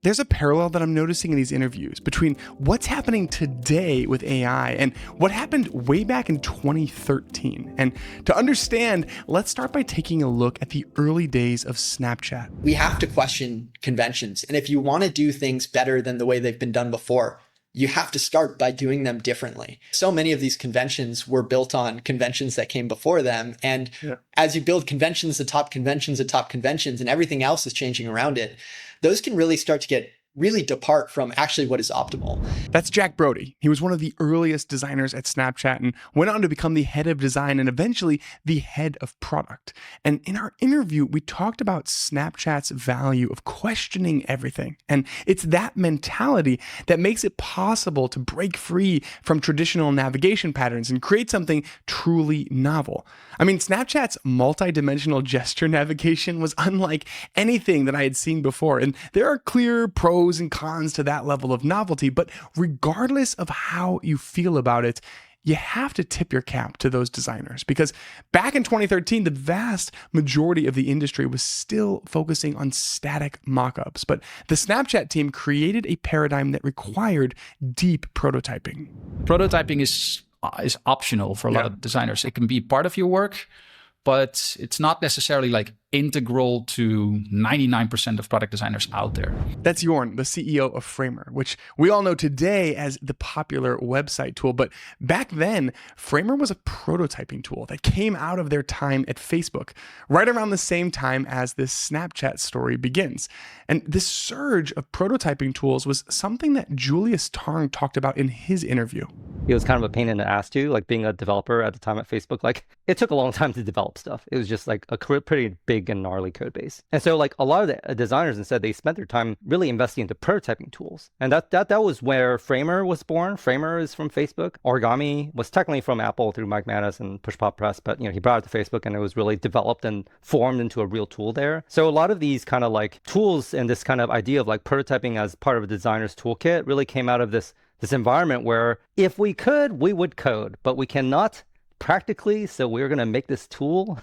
There's a parallel that I'm noticing in these interviews between what's happening today with AI and what happened way back in 2013. And to understand, let's start by taking a look at the early days of Snapchat. We have to question conventions. And if you want to do things better than the way they've been done before, you have to start by doing them differently. So many of these conventions were built on conventions that came before them. And as you build conventions atop conventions atop conventions and everything else is changing around it, those can really start to get really depart from actually what is optimal. That's Jack Brody. He was one of the earliest designers at Snapchat and went on to become the head of design and eventually the head of product. And in our interview, we talked about Snapchat's value of questioning everything. And it's that mentality that makes it possible to break free from traditional navigation patterns and create something truly novel. I mean, Snapchat's multi-dimensional gesture navigation was unlike anything that I had seen before. And there are clear pros and cons to that level of novelty, but regardless of how you feel about it, you have to tip your cap to those designers because back in 2013, the vast majority of the industry was still focusing on static mockups. But the Snapchat team created a paradigm that required deep prototyping. Prototyping is optional for a lot of designers. It can be part of your work, but it's not necessarily like integral to 99% of product designers out there. That's Jorn, the CEO of Framer, which we all know today as the popular website tool. But back then, Framer was a prototyping tool that came out of their time at Facebook, right around the same time as this Snapchat story begins. And this surge of prototyping tools was something that Julius Tarng talked about in his interview. It was kind of a pain in the ass too, like being a developer at the time at Facebook. Like it took a long time to develop stuff. It was just like a pretty big and gnarly code base. And so like a lot of the designers instead, they spent their time really investing into prototyping tools. And that was where Framer was born. Framer is from Facebook. Origami was technically from Apple through Mike Manus and Pushpop Press, but he brought it to Facebook and it was really developed and formed into a real tool there. So a lot of these kind of like tools and this kind of idea of like prototyping as part of a designer's toolkit really came out of this environment where if we could, we would code, but we cannot practically, so we're going to make this tool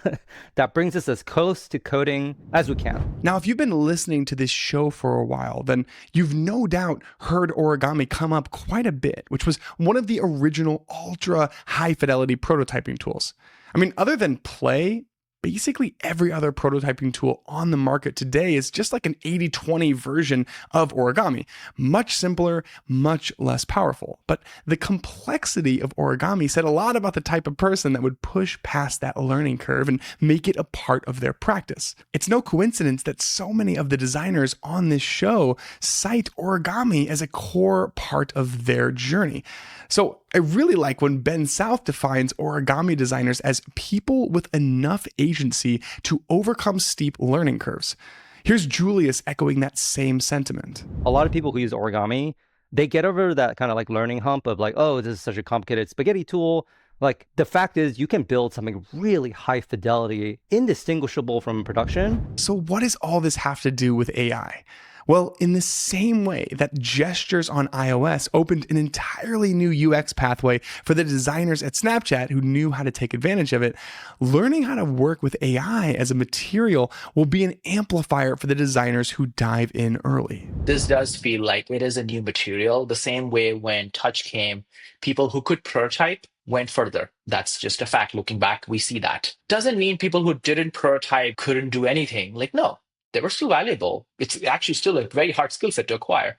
that brings us as close to coding as we can. Now, if you've been listening to this show for a while, then you've no doubt heard origami come up quite a bit, which was one of the original ultra high fidelity prototyping tools. I mean, other than Play, basically every other prototyping tool on the market today is just like an 80-20 version of origami. Much simpler, much less powerful. But the complexity of origami said a lot about the type of person that would push past that learning curve and make it a part of their practice. It's no coincidence that so many of the designers on this show cite origami as a core part of their journey. So I really like when Ben South defines origami designers as people with enough agency to overcome steep learning curves. Here's Julius echoing that same sentiment. A lot of people who use origami, they get over that kind of like learning hump of like, oh, this is such a complicated spaghetti tool. Like the fact is you can build something really high fidelity, indistinguishable from production. So what does all this have to do with AI? Well, in the same way that gestures on iOS opened an entirely new UX pathway for the designers at Snapchat who knew how to take advantage of it, learning how to work with AI as a material will be an amplifier for the designers who dive in early. This does feel like it is a new material. The same way when touch came, people who could prototype went further. That's just a fact. Looking back, we see that. Doesn't mean people who didn't prototype couldn't do anything. Like, no. They were still valuable. It's actually still a very hard skill set to acquire.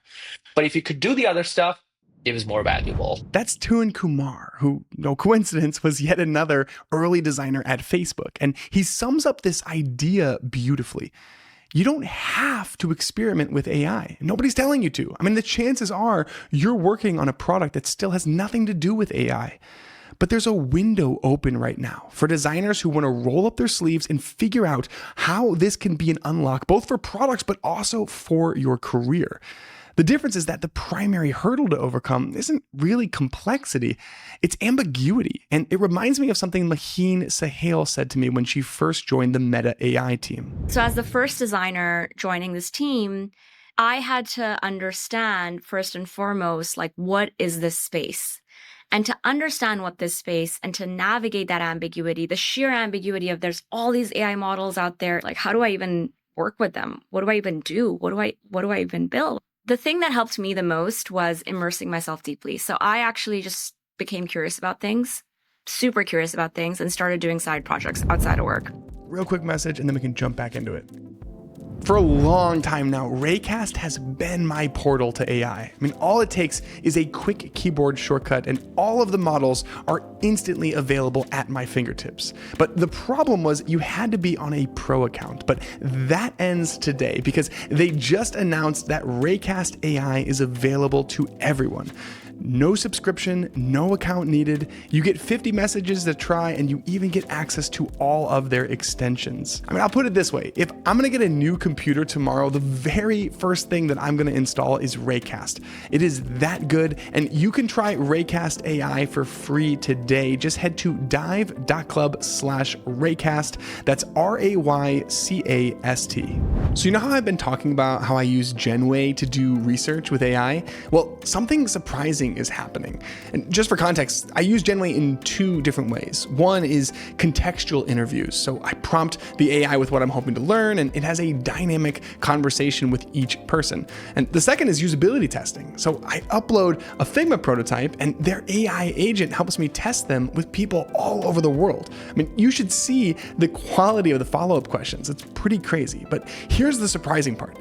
But if you could do the other stuff, it was more valuable. That's Tuan Kumar, who, no coincidence, was yet another early designer at Facebook. And he sums up this idea beautifully. You don't have to experiment with AI. Nobody's telling you to. I mean, the chances are you're working on a product that still has nothing to do with AI. But there's a window open right now for designers who want to roll up their sleeves and figure out how this can be an unlock, both for products, but also for your career. The difference is that the primary hurdle to overcome isn't really complexity, it's ambiguity. And it reminds me of something Maheen Sahel said to me when she first joined the Meta AI team. So as the first designer joining this team, I had to understand first and foremost, like, what is this space? And to understand what this space and to navigate that ambiguity, the sheer ambiguity of there's all these AI models out there, like how do I even work with them? What do I even do? What do I even build? The thing that helped me the most was immersing myself deeply. So I actually just became curious about things, super curious about things, and started doing side projects outside of work. Real quick message, and then we can jump back into it. For a long time now, Raycast has been my portal to AI. I mean, all it takes is a quick keyboard shortcut and all of the models are instantly available at my fingertips. But the problem was you had to be on a pro account, but that ends today because they just announced that Raycast AI is available to everyone. No subscription, no account needed. You get 50 messages to try, and you even get access to all of their extensions. I mean, I'll put it this way. If I'm gonna get a new computer tomorrow, the very first thing that I'm gonna install is Raycast. It is that good, and you can try Raycast AI for free today. Just head to dive.club/Raycast. That's RAYCAST. So you know how I've been talking about how I use Genway to do research with AI? Well, something surprising is happening. And just for context, I use Genway in two different ways. One is contextual interviews. So I prompt the AI with what I'm hoping to learn, and it has a dynamic conversation with each person. And the second is usability testing. So I upload a Figma prototype, and their AI agent helps me test them with people all over the world. I mean, you should see the quality of the follow-up questions. It's pretty crazy. But here's the surprising part.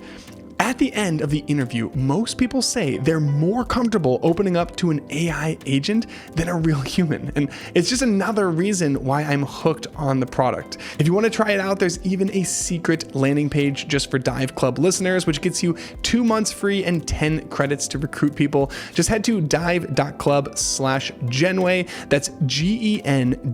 At the end of the interview, most people say they're more comfortable opening up to an AI agent than a real human. And it's just another reason why I'm hooked on the product. If you want to try it out, there's even a secret landing page just for Dive Club listeners, which gets you 2 months free and 10 credits to recruit people. Just head to dive.club/Genway. That's GENWAY.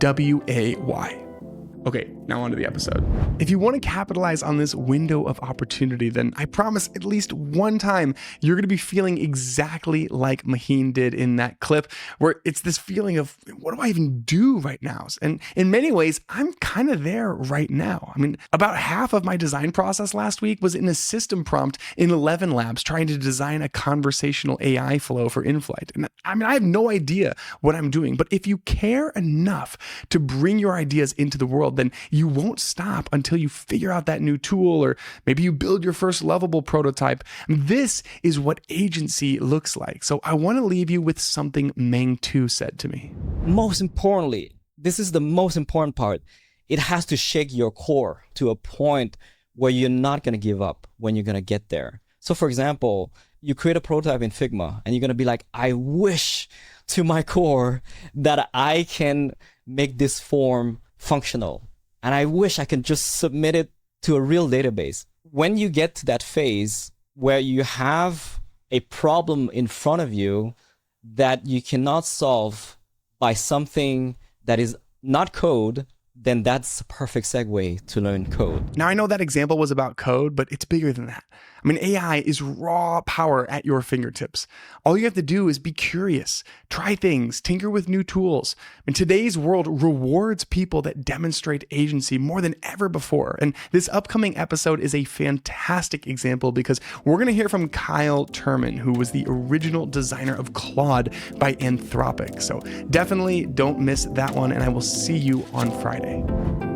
Okay, now on to the episode. If you want to capitalize on this window of opportunity, then I promise at least one time you're going to be feeling exactly like Maheen did in that clip, where it's this feeling of, what do I even do right now? And in many ways, I'm kind of there right now. I mean, about half of my design process last week was in a system prompt in 11 Labs trying to design a conversational AI flow for in-flight. And I mean, I have no idea what I'm doing, but if you care enough to bring your ideas into the world, then you won't stop until you figure out that new tool, or maybe you build your first lovable prototype. This is what agency looks like. So I want to leave you with something Meng Tu said to me. Most importantly, this is the most important part. It has to shake your core to a point where you're not going to give up when you're going to get there. So for example, you create a prototype in Figma and you're going to be like, I wish to my core that I can make this form functional. And I wish I can just submit it to a real database. When you get to that phase where you have a problem in front of you that you cannot solve by something that is not code, then that's a perfect segue to learn code. Now, I know that example was about code, but it's bigger than that. I mean, AI is raw power at your fingertips. All you have to do is be curious, try things, tinker with new tools. And today's world rewards people that demonstrate agency more than ever before. And this upcoming episode is a fantastic example because we're going to hear from Kyle Turman, who was the original designer of Claude by Anthropic. So definitely don't miss that one, and I will see you on Friday.